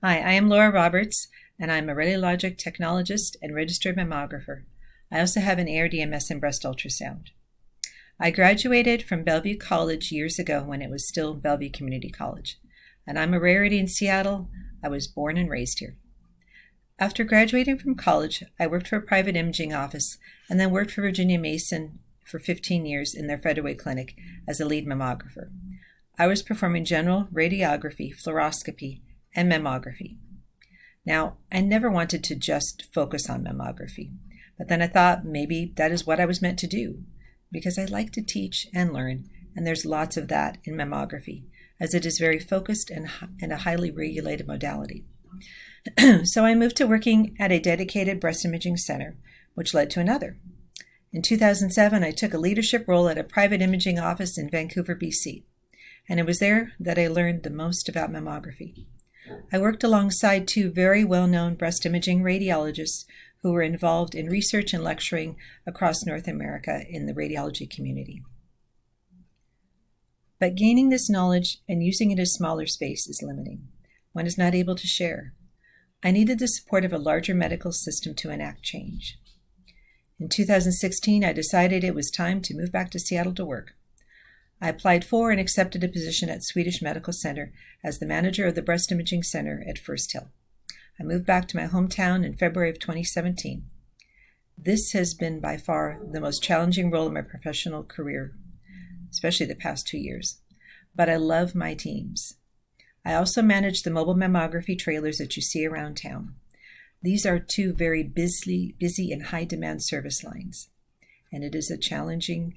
Hi, I am Laura Roberts, and I'm a radiologic technologist and registered mammographer. I also have an ARDMS in breast ultrasound. I graduated from Bellevue College years ago when it was still Bellevue Community College, and I'm a rarity in Seattle. I was born and raised here. After graduating from college, I worked for a private imaging office and then worked for Virginia Mason for 15 years in their Federway Clinic as a lead mammographer. I was performing general radiography, fluoroscopy, and mammography. Now, I never wanted to just focus on mammography, but then I thought maybe that is what I was meant to do because I like to teach and learn, and there's lots of that in mammography, as it is very focused and a highly regulated modality. So I moved to working at a dedicated breast imaging center, which led to another. In 2007, I took a leadership role at a private imaging office in Vancouver, BC, and it was there that I learned the most about mammography. I worked alongside two very well-known breast imaging radiologists who were involved in research and lecturing across North America in the radiology community. But gaining this knowledge and using it in a smaller space is limiting. One is not able to share. I needed the support of a larger medical system to enact change. In 2016, I decided it was time to move back to Seattle to work. I applied for and accepted a position at Swedish Medical Center as the manager of the Breast Imaging Center at First Hill. I moved back to my hometown in February of 2017. This has been by far the most challenging role in my professional career, especially the past 2 years. But I love my teams. I also manage the mobile mammography trailers that you see around town. These are two very busy and high-demand service lines, and it is a challenging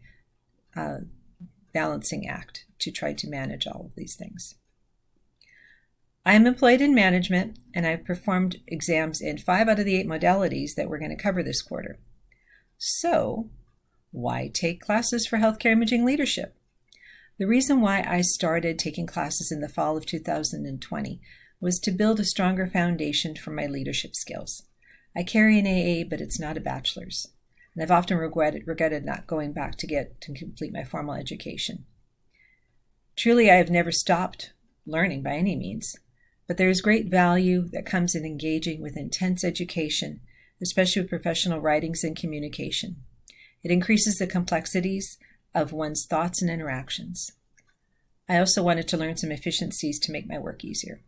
balancing act to try to manage all of these things. I am employed in management, and I've performed exams in 5 out of the 8 modalities that we're going to cover this quarter. So, why take classes for healthcare imaging leadership? The reason why I started taking classes in the fall of 2020 was to build a stronger foundation for my leadership skills. I carry an AA, but it's not a bachelor's. And I've often regretted not going back to complete my formal education. Truly, I have never stopped learning by any means, but there is great value that comes in engaging with intense education, especially with professional writings and communication. It increases the complexities of one's thoughts and interactions. I also wanted to learn some efficiencies to make my work easier.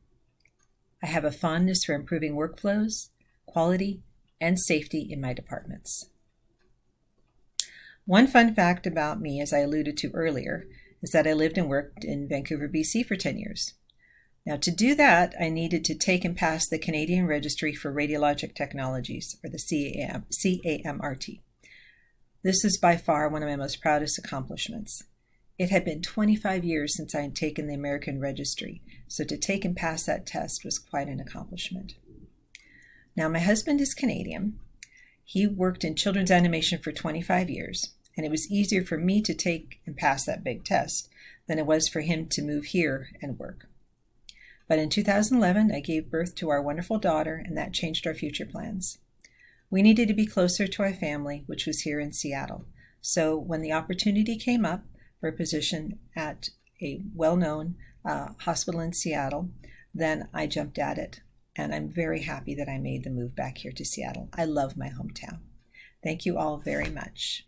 I have a fondness for improving workflows, quality, and safety in my departments. One fun fact about me, as I alluded to earlier, is that I lived and worked in Vancouver, BC for 10 years. Now, to do that, I needed to take and pass the Canadian Registry for Radiologic Technologies, or the CAMRT. This is by far one of my most proudest accomplishments. It had been 25 years since I had taken the American Registry, so to take and pass that test was quite an accomplishment. Now, my husband is Canadian. He worked in children's animation for 25 years, and it was easier for me to take and pass that big test than it was for him to move here and work. But in 2011, I gave birth to our wonderful daughter, and that changed our future plans. We needed to be closer to our family, which was here in Seattle. So when the opportunity came up for a position at a well-known hospital in Seattle, then I jumped at it. And I'm very happy that I made the move back here to Seattle. I love my hometown. Thank you all very much.